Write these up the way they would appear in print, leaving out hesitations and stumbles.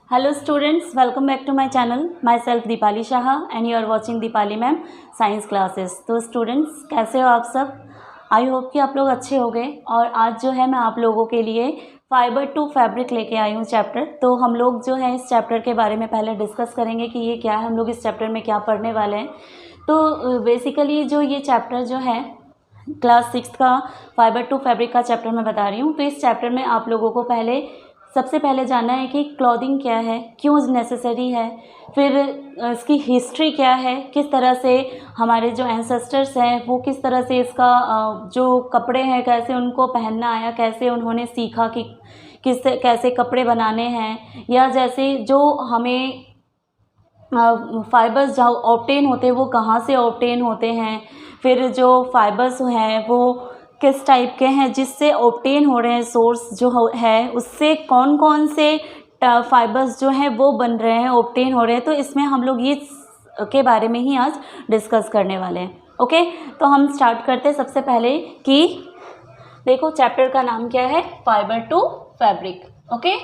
Hello students, welcome back to my channel. Myself Deepali Shah and you are watching Deepali ma'am science classes. तो students कैसे हो आप सब? I hope कि आप लोग अच्छे हो गए। और आज जो है मैं आप लोगों के लिए फाइबर टू फैब्रिक लेके आई हूँ चैप्टर। तो हम लोग जो है इस चैप्टर के बारे में पहले डिस्कस करेंगे कि ये क्या है, हम लोग इस चैप्टर में क्या पढ़ने वाले हैं। तो बेसिकली जो ये चैप्टर जो है क्लास 6 का फाइबर टू फैब्रिक का चैप्टर मैं बता रही हूँ। तो इस चैप्टर में आप लोगों को सबसे पहले जानना है कि क्लॉथिंग क्या है, क्यों नेसेसरी है, फिर इसकी हिस्ट्री क्या है, किस तरह से हमारे जो एंसेस्टर्स हैं वो किस तरह से इसका जो कपड़े हैं कैसे उनको पहनना आया, कैसे उन्होंने सीखा कि कैसे कपड़े बनाने हैं, या जैसे जो हमें फाइबर्स जो ऑब्टेन होते हैं वो कहाँ से ऑब्टेन होते हैं, फिर जो फाइबर्स हैं वो किस टाइप के हैं जिससे ऑब्टेन हो रहे हैं, सोर्स जो है उससे कौन कौन से फाइबर्स जो हैं वो बन रहे हैं, ऑब्टेन हो रहे हैं। तो इसमें हम लोग ये के बारे में ही आज डिस्कस करने वाले हैं। ओके, तो हम स्टार्ट करते हैं सबसे पहले कि देखो चैप्टर का नाम क्या है, फाइबर टू फैब्रिक। ओके,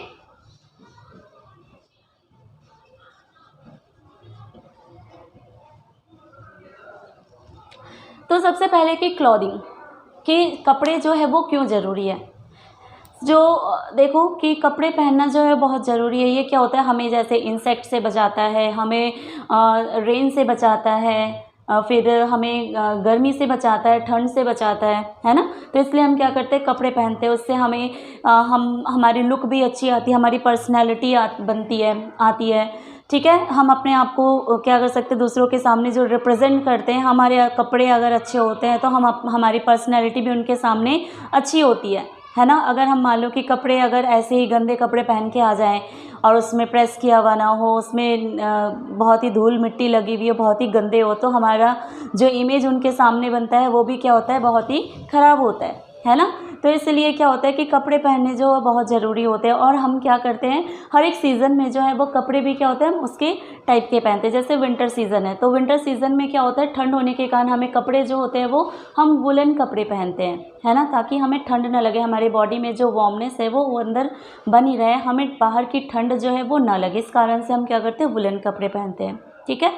तो सबसे पहले कि क्लॉथिंग कि कपड़े जो है वो क्यों ज़रूरी है। जो देखो कि कपड़े पहनना जो है बहुत ज़रूरी है। ये क्या होता है, हमें जैसे इंसेक्ट से बचाता है, हमें रेन से बचाता है, फिर हमें गर्मी से बचाता है, ठंड से बचाता है ना। तो इसलिए हम क्या करते हैं, कपड़े पहनते हैं। उससे हमें हमारी लुक भी अच्छी आती है, हमारी पर्सनैलिटी आती है। ठीक है, हम अपने आप को क्या कर सकते हैं, दूसरों के सामने जो रिप्रेजेंट करते हैं, हमारे कपड़े अगर अच्छे होते हैं तो हमारी पर्सनैलिटी भी उनके सामने अच्छी होती है ना। अगर हम मान लो कि कपड़े अगर ऐसे ही गंदे कपड़े पहन के आ जाएं और उसमें प्रेस किया हुआ ना हो, उसमें बहुत ही धूल मिट्टी लगी हुई हो, बहुत ही गंदे हो, तो हमारा जो इमेज उनके सामने बनता है वो भी क्या होता है, बहुत ही ख़राब होता है ना। तो इसलिए क्या होता है कि कपड़े पहनने जो बहुत ज़रूरी होते हैं। और हम क्या करते हैं, हर एक सीज़न में जो है वो कपड़े भी क्या होते हैं, उसके टाइप के पहनते हैं। जैसे विंटर सीज़न है तो विंटर सीज़न में क्या होता है, ठंड होने के कारण हमें कपड़े जो होते हैं वो हम वुलन कपड़े पहनते हैं, है ना, ताकि हमें ठंड ना लगे, हमारे बॉडी में जो वार्मनेस है वो अंदर बनी रहे, हमें बाहर की ठंड जो है वो ना लगे। इस कारण से हम क्या करते हैं, वुलन कपड़े पहनते हैं। ठीक है,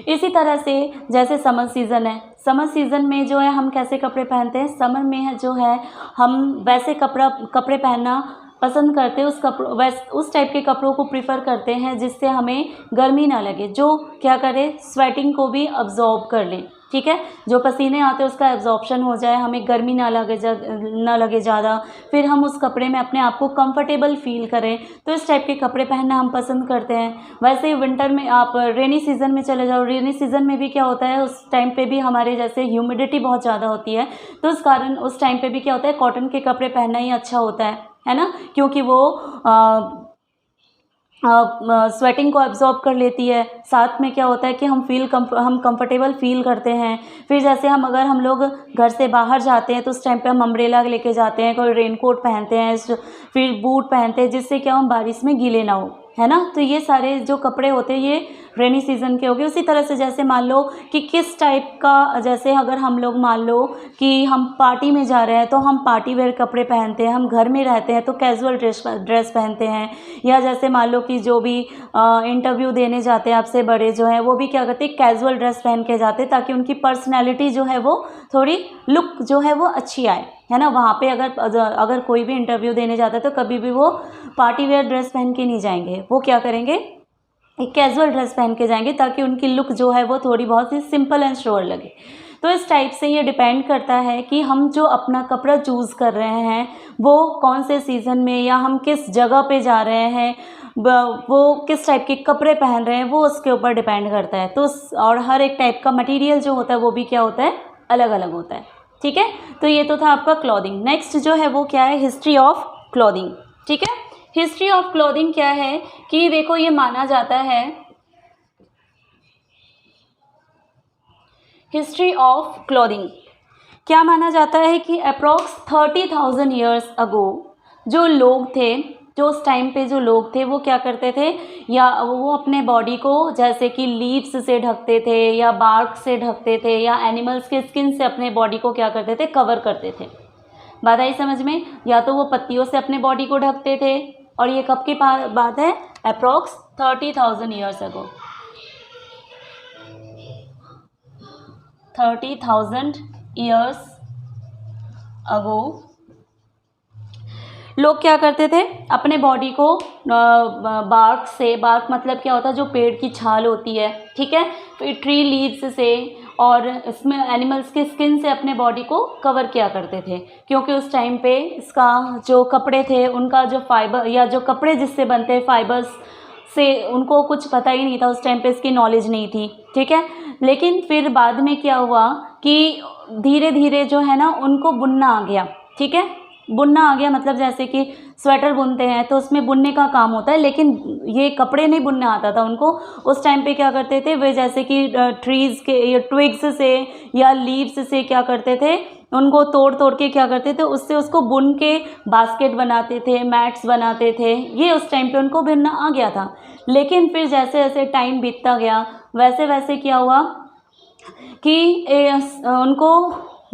इसी तरह से जैसे समर सीज़न है, समर सीज़न में जो है हम कैसे कपड़े पहनते हैं, समर में जो है हम वैसे कपड़े पहनना पसंद करते हैं, उस टाइप के कपड़ों को प्रीफर करते हैं जिससे हमें गर्मी ना लगे, जो क्या करे, स्वेटिंग को भी अब्जॉर्ब कर ले। ठीक है, जो पसीने आते हैं उसका एब्जॉर्प्शन हो जाए, हमें गर्मी ना लगे ज़्यादा, फिर हम उस कपड़े में अपने आप को कंफर्टेबल फील करें, तो इस टाइप के कपड़े पहनना हम पसंद करते हैं। वैसे ही विंटर में आप रेनी सीज़न में चले जाओ, रेनी सीज़न में भी क्या होता है, उस टाइम पे भी हमारे जैसे ह्यूमिडिटी बहुत ज़्यादा होती है, तो उस कारण उस टाइम पे भी क्या होता है, कॉटन के कपड़े पहनना ही अच्छा होता है ना, क्योंकि वो स्वेटिंग को एब्जॉर्ब कर लेती है। साथ में क्या होता है कि हम कंफर्टेबल फील करते हैं। फिर जैसे अगर हम लोग घर से बाहर जाते हैं तो उस टाइम पे हम अम्ब्रेला लेके जाते हैं, कोई रेनकोट पहनते हैं, फिर बूट पहनते हैं जिससे क्या हम बारिश में गीले ना हो, है ना। तो ये सारे जो कपड़े होते हैं ये रेनी सीज़न के हो गए। उसी तरह से जैसे मान लो कि किस टाइप का, जैसे अगर हम लोग मान लो कि हम पार्टी में जा रहे हैं तो हम पार्टी वेयर कपड़े पहनते हैं, हम घर में रहते हैं तो कैजुअल ड्रेस पहनते हैं, या जैसे मान लो कि जो भी इंटरव्यू देने जाते हैं आपसे बड़े जो हैं वो भी क्या करते हैं, कैजुअल ड्रेस पहन के जाते हैं, ताकि उनकी पर्सनैलिटी जो है वो थोड़ी लुक जो है वो अच्छी आए, है ना। वहाँ पे अगर कोई भी इंटरव्यू देने जाता है तो कभी भी वो पार्टी वेयर ड्रेस पहन के नहीं जाएंगे, वो क्या करेंगे, एक कैजुअल ड्रेस पहन के जाएंगे, ताकि उनकी लुक जो है वो थोड़ी बहुत ही सिंपल एंड श्योर लगे। तो इस टाइप से ये डिपेंड करता है कि हम जो अपना कपड़ा चूज़ कर रहे हैं वो कौन से सीज़न में, या हम किस जगह पे जा रहे हैं, वो किस टाइप के कपड़े पहन रहे हैं, वो उसके ऊपर डिपेंड करता है। तो और हर एक टाइप का मटेरियल जो होता है वो भी क्या होता है, अलग अलग होता है। ठीक है, तो ये तो था आपका क्लॉथिंग। नेक्स्ट जो है वो क्या है, हिस्ट्री ऑफ क्लॉथिंग। ठीक है, हिस्ट्री ऑफ क्लॉथिंग क्या है कि देखो ये माना जाता है, हिस्ट्री ऑफ क्लॉथिंग क्या माना जाता है कि अप्रॉक्स 30,000 ईयर्स अगो जो लोग थे, जो उस टाइम पे जो लोग थे वो क्या करते थे, या वो अपने बॉडी को जैसे कि लीव्स से ढकते थे, या बार्क से ढकते थे, या एनिमल्स के स्किन से अपने बॉडी को क्या करते थे, कवर करते थे। बात आई समझ में? या तो वो पत्तियों से अपने बॉडी को ढकते थे, और ये कब की बात है, approx 30,000 years ago, 30,000 years ago लोग क्या करते थे, अपने बॉडी को बार्क से, बार्क मतलब क्या होता है, जो पेड़ की छाल होती है, ठीक है, फिर ट्री लीव्स से और इसमें एनिमल्स के स्किन से अपने बॉडी को कवर किया करते थे, क्योंकि उस टाइम पे इसका जो कपड़े थे उनका जो फाइबर या जो कपड़े जिससे बनते हैं फाइबर्स से उनको कुछ पता ही नहीं था, उस टाइम पे इसकी नॉलेज नहीं थी, ठीक है। लेकिन फिर बाद में क्या हुआ कि धीरे धीरे जो है ना उनको बुनना आ गया, ठीक है, बुनना आ गया, मतलब जैसे कि स्वेटर बुनते हैं तो उसमें बुनने का काम होता है, लेकिन ये कपड़े नहीं बुनना आता था उनको। उस टाइम पे क्या करते थे वे, जैसे कि ट्रीज़ के या ट्विग्स से या लीव्स से क्या करते थे, उनको तोड़ तोड़ के क्या करते थे, उससे उसको बुन के बास्केट बनाते थे, मैट्स बनाते थे, ये उस टाइम पे उनको बुनना आ गया था। लेकिन फिर जैसे जैसे टाइम बीतता गया वैसे वैसे क्या हुआ कि उनको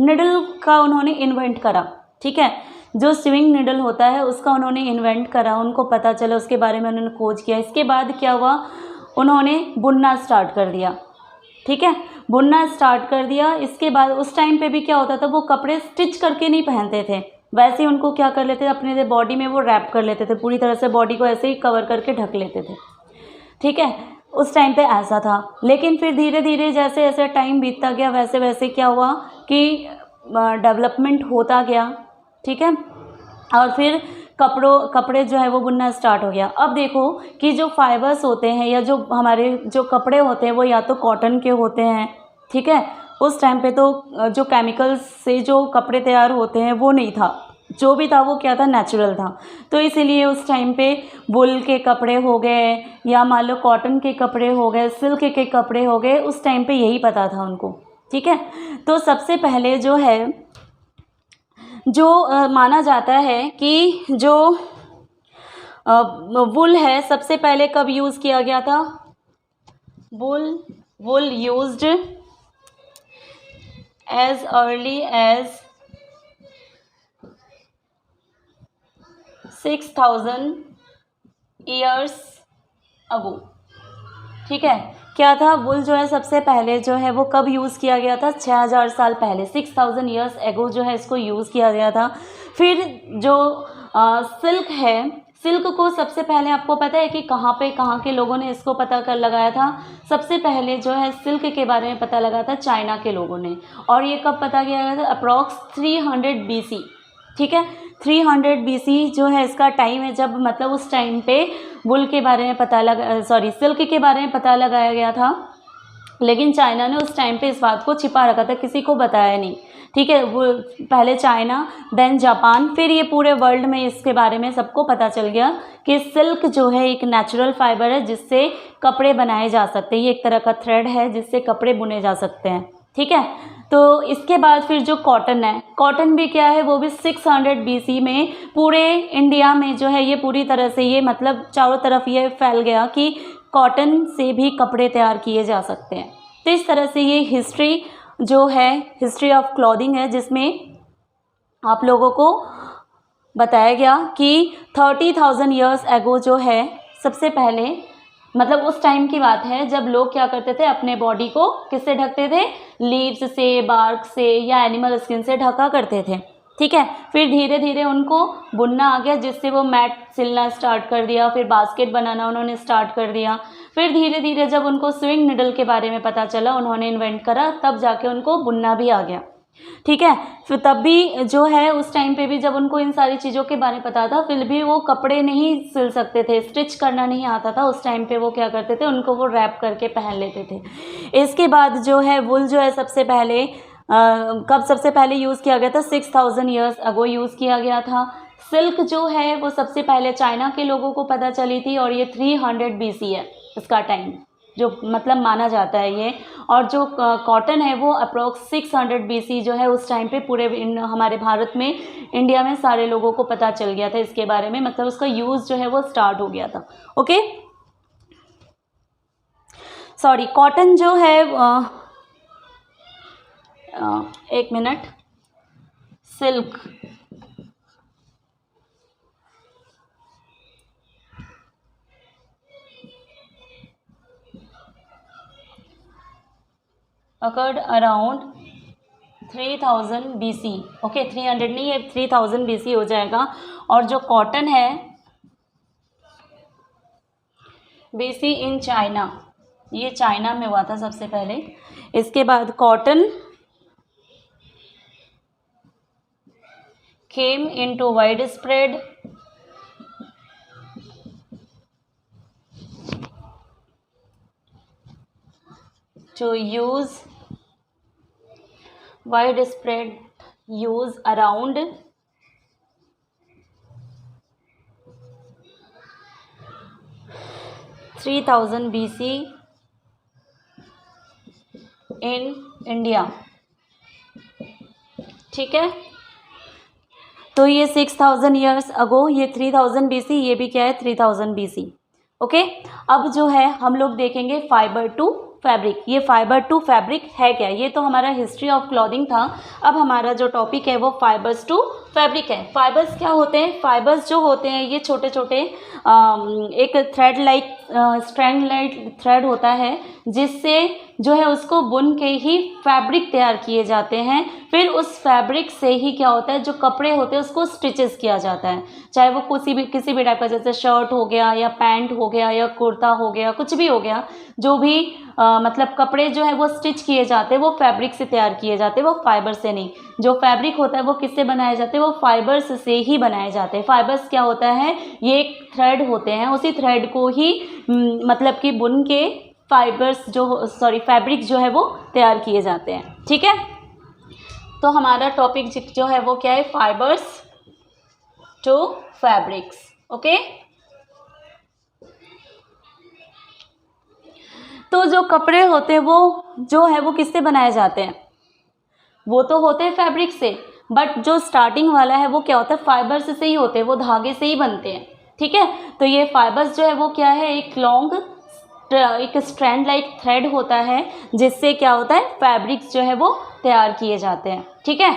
निडल का उन्होंने इन्वेंट करा, ठीक है, जो स्विंग निडल होता है उसका उन्होंने इन्वेंट करा, उनको पता चला, उसके बारे में उन्होंने खोज किया। इसके बाद क्या हुआ, उन्होंने बुनना स्टार्ट कर दिया, ठीक है, बुनना स्टार्ट कर दिया। इसके बाद उस टाइम पे भी क्या होता था, वो कपड़े स्टिच करके नहीं पहनते थे, वैसे ही उनको क्या कर लेते थे, अपने बॉडी में वो रैप कर लेते थे, पूरी तरह से बॉडी को ऐसे ही कवर करके ढक लेते थे, ठीक है, उस टाइम पे ऐसा था। लेकिन फिर धीरे धीरे जैसे जैसे टाइम बीतता गया वैसे वैसे क्या हुआ कि डेवलपमेंट होता गया, ठीक है, और फिर कपड़े जो है वो बुनना स्टार्ट हो गया। अब देखो कि जो फाइबर्स होते हैं या जो हमारे जो कपड़े होते हैं वो या तो कॉटन के होते हैं, ठीक है, उस टाइम पे तो जो केमिकल्स से जो कपड़े तैयार होते हैं वो नहीं था, जो भी था वो क्या था, नेचुरल था। तो इसीलिए उस टाइम पे वुल के कपड़े हो गए या मान लो कॉटन के कपड़े हो गए, सिल्क के कपड़े हो गए, उस टाइम पे यही पता था उनको, ठीक है। तो सबसे पहले जो है जो माना जाता है कि जो वुल है सबसे पहले कब यूज़ किया गया था, wool used as early as 6,000 years ago, ठीक है। क्या था, वुल जो है सबसे पहले जो है वो कब यूज़ किया गया था, 6,000 साल पहले, 6,000 ईयर्स एगो जो है इसको यूज़ किया गया था। फिर जो सिल्क है, सिल्क को सबसे पहले आपको पता है कि कहाँ के लोगों ने इसको पता कर लगाया था, सबसे पहले जो है सिल्क के बारे में पता लगा था चाइना के लोगों ने, और ये कब पता किया गया था, अप्रॉक्स 300 BC, ठीक है, 300 BC जो है इसका टाइम है, जब मतलब उस टाइम पे वुल के बारे में पता लगा, सिल्क के बारे में पता लगाया गया था। लेकिन चाइना ने उस टाइम पे इस बात को छिपा रखा था, किसी को बताया नहीं, ठीक है, वो पहले चाइना देन जापान, फिर ये पूरे वर्ल्ड में इसके बारे में सबको पता चल गया कि सिल्क जो है एक नेचुरल फाइबर है जिससे कपड़े बनाए जा सकते हैं, ये एक तरह का थ्रेड है जिससे कपड़े बुने जा सकते हैं, ठीक है। तो इसके बाद फिर जो कॉटन है, कॉटन भी क्या है, वो भी 600 BC में पूरे इंडिया में जो है ये पूरी तरह से ये मतलब चारों तरफ ये फैल गया कि कॉटन से भी कपड़े तैयार किए जा सकते हैं। तो इस तरह से ये हिस्ट्री जो है, हिस्ट्री ऑफ क्लॉथिंग है, जिसमें आप लोगों को बताया गया कि 30,000 ईयर्स एगो जो है सबसे पहले, मतलब उस टाइम की बात है जब लोग क्या करते थे, अपने बॉडी को किससे ढकते थे, लीव्स से, बार्क से या एनिमल स्किन से ढका करते थे, ठीक है। फिर धीरे धीरे उनको बुनना आ गया, जिससे वो मैट सिलना स्टार्ट कर दिया, फिर बास्केट बनाना उन्होंने स्टार्ट कर दिया। फिर धीरे धीरे जब उनको स्विंग निडल के बारे में पता चला, उन्होंने इन्वेंट करा, तब जाके उनको बुनना भी आ गया, ठीक है। फिर तब भी जो है उस टाइम पे भी जब उनको इन सारी चीज़ों के बारे में पता था, फिर भी वो कपड़े नहीं सिल सकते थे, स्टिच करना नहीं आता था, उस टाइम पे वो क्या करते थे, उनको वो रैप करके पहन लेते थे। इसके बाद जो है वुल जो है सबसे पहले कब सबसे पहले यूज़ किया गया था, 6,000 ईयर्स अगो यूज़ किया गया था। सिल्क जो है वो सबसे पहले चाइना के लोगों को पता चली थी, और ये 300 BC है इसका टाइम, जो मतलब माना जाता है ये। और जो कॉटन है वो अप्रोक्स 600 BC जो है उस टाइम पे पूरे हमारे भारत में, इंडिया में सारे लोगों को पता चल गया था इसके बारे में, मतलब उसका यूज़ जो है वो स्टार्ट हो गया था। ओके, सॉरी, कॉटन जो है एक minute, silk, occurred around 3000 BC। Okay 300 नहीं है, 3000 BC हो जाएगा। और जो कॉटन है BC इन चाइना, ये चाइना में हुआ था सबसे पहले। इसके बाद cotton came into widespread to use widespread use around 3000 BC in India. ठीक है, तो ये 6000 ईयर्स अगो, ये 3000 BC, ये भी क्या है 3000 BC। ओके, अब जो है हम लोग देखेंगे फाइबर टू फैब्रिक। ये फाइबर टू फैब्रिक है क्या? ये तो हमारा हिस्ट्री ऑफ क्लॉथिंग था। अब हमारा जो टॉपिक है वो फाइबर्स टू फैब्रिक है। फाइबर्स क्या होते हैं? फाइबर्स जो होते हैं ये छोटे छोटे एक thread like strand like thread होता है, जिससे जो है उसको बुन के ही फैब्रिक तैयार किए जाते हैं। फिर उस फैब्रिक से ही क्या होता है, जो कपड़े होते हैं उसको स्टिचेस किया जाता है, चाहे वो किसी भी टाइप का, जैसे शर्ट हो गया या पैंट हो गया या कुर्ता हो गया, कुछ भी हो गया, जो भी मतलब कपड़े जो है वो स्टिच किए जाते हैं वो फैब्रिक से तैयार किए जाते हैं, वो फाइबर से नहीं। जो फैब्रिक होता है वो किससे बनाए जाते हैं? वो फाइबर्स से ही बनाए जाते हैं। फाइबर्स क्या होता है? ये एक थ्रेड होते हैं, उसी थ्रेड को ही मतलब कि बुन के फाइबर्स फैब्रिक जो है वो तैयार किए जाते हैं। ठीक है, तो हमारा टॉपिक जो है वो क्या है? Fibres to fabrics. ओके, तो जो कपड़े होते हैं वो जो है वो किससे बनाए जाते हैं? वो तो होते हैं फैब्रिक से, बट जो स्टार्टिंग वाला है वो क्या होता है? फाइबर्स से ही होते हैं, वो धागे से ही बनते हैं। ठीक है, तो ये फाइबर्स जो है वो क्या है? एक लॉन्ग एक स्ट्रैंड लाइक थ्रेड होता है, जिससे क्या होता है? फैब्रिक्स जो है वो तैयार किए जाते हैं। ठीक है,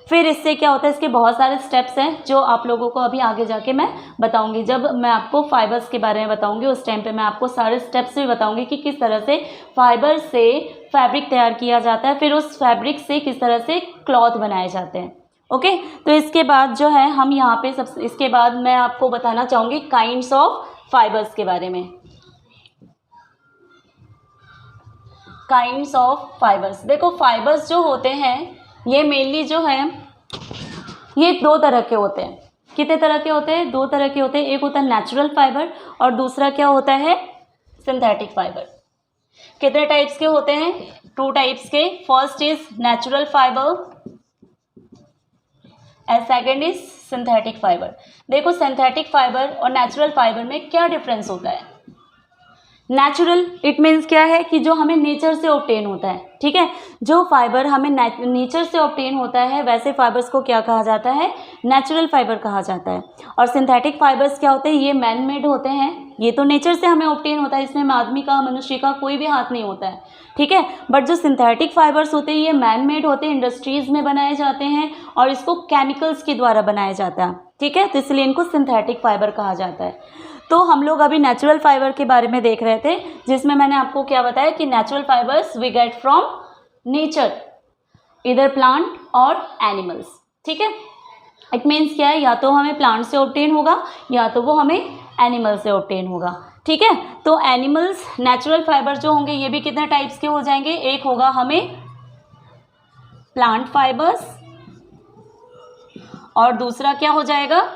फिर इससे क्या होता है? इसके बहुत सारे स्टेप्स हैं जो आप लोगों को अभी आगे जाके मैं बताऊंगी। जब मैं आपको फाइबर्स के बारे में बताऊंगी उस टाइम पे मैं आपको सारे स्टेप्स भी बताऊंगी कि किस तरह से फाइबर से फैब्रिक तैयार किया जाता है, फिर उस फैब्रिक से किस तरह से क्लॉथ बनाए जाते हैं। ओके, तो इसके बाद जो है हम यहाँ पे इसके बाद मैं आपको बताना चाहूँगी काइंड्स ऑफ फाइबर्स के बारे में। काइंड्स ऑफ फाइबर्स, देखो फाइबर्स जो होते हैं ये मेनली जो है ये दो तरह के होते हैं। कितने तरह के होते हैं? दो तरह के होते हैं। एक होता है नेचुरल फाइबर और दूसरा क्या होता है? Synthetic fibre. कितने टाइप्स के होते हैं? 2 टाइप्स के। First is natural fibre and second is synthetic fibre. देखो सिंथेटिक फाइबर और नेचुरल फाइबर में क्या डिफरेंस होता है? नेचुरल इट मीन्स क्या है कि जो हमें नेचर से ऑब्टेन होता है। ठीक है, जो फाइबर हमें नेचर से ऑब्टेन होता है वैसे फाइबर्स को क्या कहा जाता है? नेचुरल फाइबर कहा जाता है। और सिंथेटिक फाइबर्स क्या होते हैं? ये मैन मेड होते हैं, ये तो नेचर से हमें ऑब्टेन होता है, इसमें आदमी का मनुष्य का कोई भी हाथ नहीं होता है। ठीक है, बट जो सिंथेटिक फाइबर्स होते हैं ये मैन मेड होते हैं, इंडस्ट्रीज में बनाए जाते हैं और इसको केमिकल्स के द्वारा बनाया जाता है। ठीक है, तो इसलिए इनको सिंथेटिक फाइबर कहा जाता है। तो हम लोग अभी नेचुरल फाइबर के बारे में देख रहे थे, जिसमें मैंने आपको क्या बताया कि natural fibres we get from nature, इधर प्लांट और एनिमल्स। ठीक है, इट मीन्स क्या है? या तो हमें प्लांट से ऑब्टेन होगा या तो वो हमें एनिमल से ऑब्टेन होगा। ठीक है, तो एनिमल्स नेचुरल फाइबर जो होंगे ये भी कितने टाइप्स के हो जाएंगे? एक होगा हमें प्लांट फाइबर्स और दूसरा क्या हो जाएगा?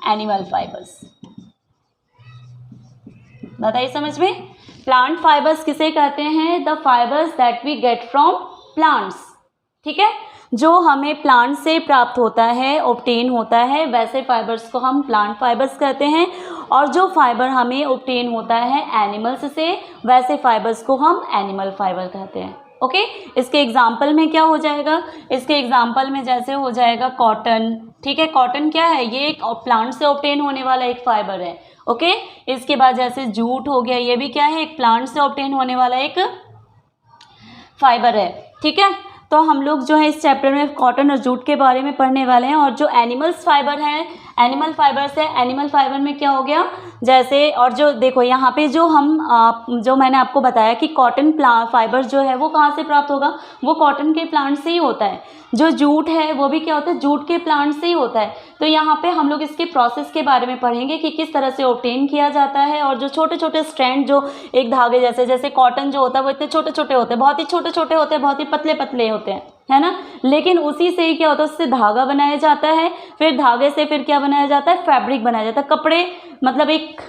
Animal fibres. बताइए समझ में? प्लांट फाइबर्स किसे कहते हैं? The fibres that we get from plants. ठीक है, जो हमें प्लांट से प्राप्त होता है, ऑब्टेन होता है, वैसे फाइबर्स को हम प्लांट फाइबर्स कहते हैं। और जो फाइबर हमें ऑब्टेन होता है एनिमल्स से, वैसे फाइबर्स को हम एनिमल फाइबर कहते हैं। ओके, इसके एग्जाम्पल में क्या हो जाएगा? इसके एग्जाम्पल में जैसे हो जाएगा कॉटन। ठीक है, कॉटन क्या है? ये एक प्लांट से ऑब्टेन होने वाला एक फाइबर है। ओके, इसके बाद जैसे जूट हो गया, ये भी क्या है? एक प्लांट से ऑब्टेन होने वाला एक फाइबर है। ठीक है, तो हम लोग जो है इस चैप्टर में कॉटन और जूट के बारे में पढ़ने वाले हैं। और जो एनिमल्स फाइबर हैं, एनिमल फाइबर से, एनिमल फाइबर में क्या हो गया, जैसे और जो देखो यहाँ पे जो जो मैंने आपको बताया कि कॉटन फाइबर जो है वो कहाँ से प्राप्त होगा, वो कॉटन के प्लांट से ही होता है। जो जूट है वो भी क्या होता है, जूट के प्लांट से ही होता है। तो यहाँ पे हम लोग इसके प्रोसेस के बारे में पढ़ेंगे कि किस तरह से ऑब्टेन किया जाता है। और जो छोटे छोटे स्ट्रैंड जो एक धागे जैसे कॉटन जो होता है वो इतने छोटे छोटे होते हैं, बहुत ही छोटे छोटे होते हैं, बहुत ही पतले पतले होते हैं, है ना। लेकिन उसी से ही क्या होता है, उससे धागा बनाया जाता है, फिर धागे से फिर क्या बनाया जाता है, फैब्रिक बनाया जाता है, कपड़े, मतलब एक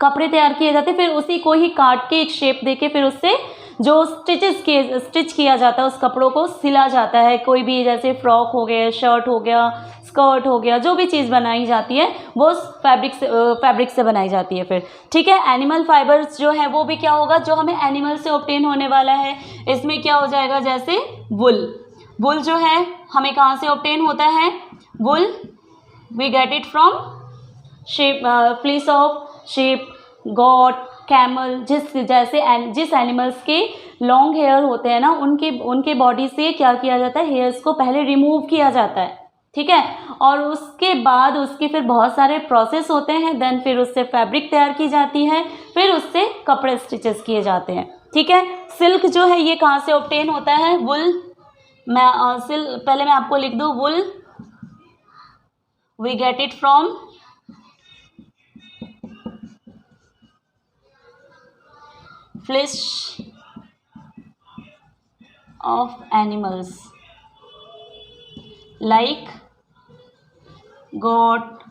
कपड़े तैयार किए जाते हैं। फिर उसी को ही काट के एक शेप देके फिर उससे जो स्टिच किया जाता है, उस कपड़ों को सिला जाता है। कोई भी जैसे फ्रॉक हो गया, शर्ट हो गया, स्कर्ट हो गया, जो भी चीज़ बनाई जाती है वो फैब्रिक से बनाई जाती है फिर, ठीक है। एनिमल फाइबर्स जो है वो भी क्या होगा, जो हमें एनिमल से ऑब्टेन होने वाला है। इसमें क्या हो जाएगा, जैसे वुल जो है हमें कहाँ से ऑब्टेन होता है, wool we get it from fleece of sheep, goat, camel, जिस एनिमल्स के लॉन्ग हेयर होते हैं ना, उनके बॉडी से क्या किया जाता है, हेयर्स को पहले रिमूव किया जाता है, ठीक है। और उसके बाद उसके फिर बहुत सारे प्रोसेस होते हैं, देन फिर उससे फैब्रिक तैयार की जाती है, फिर उससे कपड़े स्टिचेस किए जाते हैं, ठीक है। सिल्क जो है ये कहाँ से ऑब्टेन होता है, वुल, पहले मैं आपको लिख दूँ, wool we get it from flesh of animals like goat,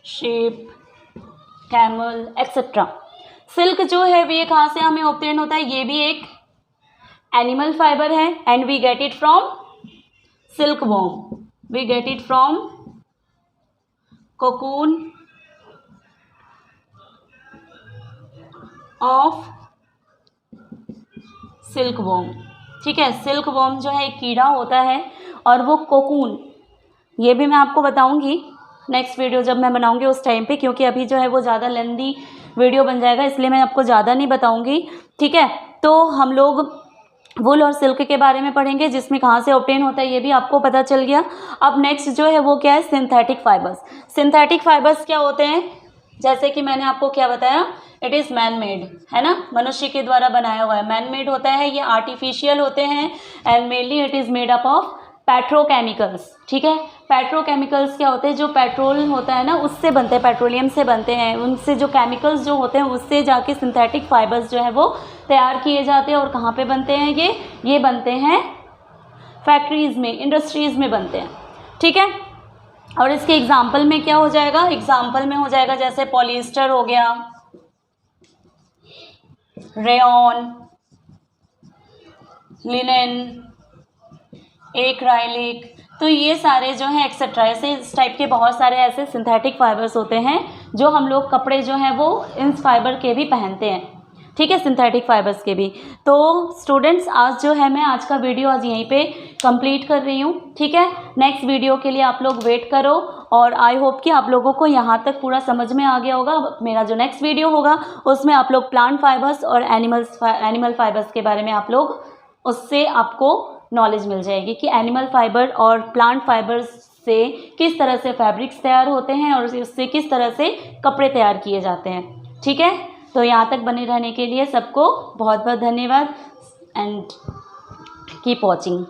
sheep, camel, etc. Silk जो है ये कहाँ से हमें ऑब्टेन होता है, ये भी एक एनिमल फाइबर है, and we get it from silkworm, we get it from cocoon of silkworm, ठीक है। सिल्क वॉर्म जो है एक कीड़ा होता है, और वो कोकून, ये भी मैं आपको बताऊंगी नेक्स्ट वीडियो जब मैं बनाऊंगी उस टाइम पे, क्योंकि अभी जो है वो ज़्यादा लेंदी वीडियो बन जाएगा, इसलिए मैं आपको ज़्यादा नहीं बताऊंगी, ठीक है। तो हम लोग वुल और सिल्क के बारे में पढ़ेंगे, जिसमें कहाँ से ऑब्टेन होता है ये भी आपको पता चल गया। अब नेक्स्ट जो है वो क्या है, सिंथेटिक फाइबर्स। सिंथेटिक फाइबर्स क्या होते हैं, जैसे कि मैंने आपको क्या बताया, इट इज़ मैन मेड, है ना, मनुष्य के द्वारा बनाया हुआ है, मैन मेड होता है, ये आर्टिफिशियल होते हैं, and mainly it is made up of petrochemicals, ठीक है। पेट्रोकेमिकल्स क्या होते हैं, जो पेट्रोल होता है ना उससे बनते हैं, पेट्रोलियम से बनते हैं, उनसे जो केमिकल्स जो होते हैं उससे जाके सिंथेटिक फाइबर्स जो है वो तैयार किए जाते हैं। और कहाँ पे बनते हैं ये बनते हैं फैक्ट्रीज़ में, इंडस्ट्रीज़ में बनते हैं, ठीक है। और इसके एग्जाम्पल में क्या हो जाएगा, एग्जाम्पल में हो जाएगा जैसे पॉलिएस्टर हो गया, रेयॉन, लिनेन, एक्राइलिक, तो ये सारे जो हैं एक्सेट्रा, ऐसे इस टाइप के बहुत सारे ऐसे सिंथेटिक फाइबर्स होते हैं जो हम लोग कपड़े जो हैं वो इन फाइबर के भी पहनते हैं, ठीक है, सिंथेटिक फाइबर्स के भी। तो स्टूडेंट्स आज जो है मैं आज का वीडियो आज यहीं पे कंप्लीट कर रही हूँ, ठीक है। नेक्स्ट वीडियो के लिए आप लोग वेट करो, और आई होप कि आप लोगों को यहाँ तक पूरा समझ में आ गया होगा। मेरा जो नेक्स्ट वीडियो होगा उसमें आप लोग प्लांट फाइबर्स और एनिमल फाइबर्स के बारे में आप लोग उससे आपको नॉलेज मिल जाएगी कि एनिमल फाइबर और प्लांट फाइबर्स से किस तरह से फैब्रिक्स तैयार होते हैं और उससे किस तरह से कपड़े तैयार किए जाते हैं, ठीक है। तो यहाँ तक बने रहने के लिए सबको बहुत बहुत धन्यवाद, एंड कीप वॉचिंग।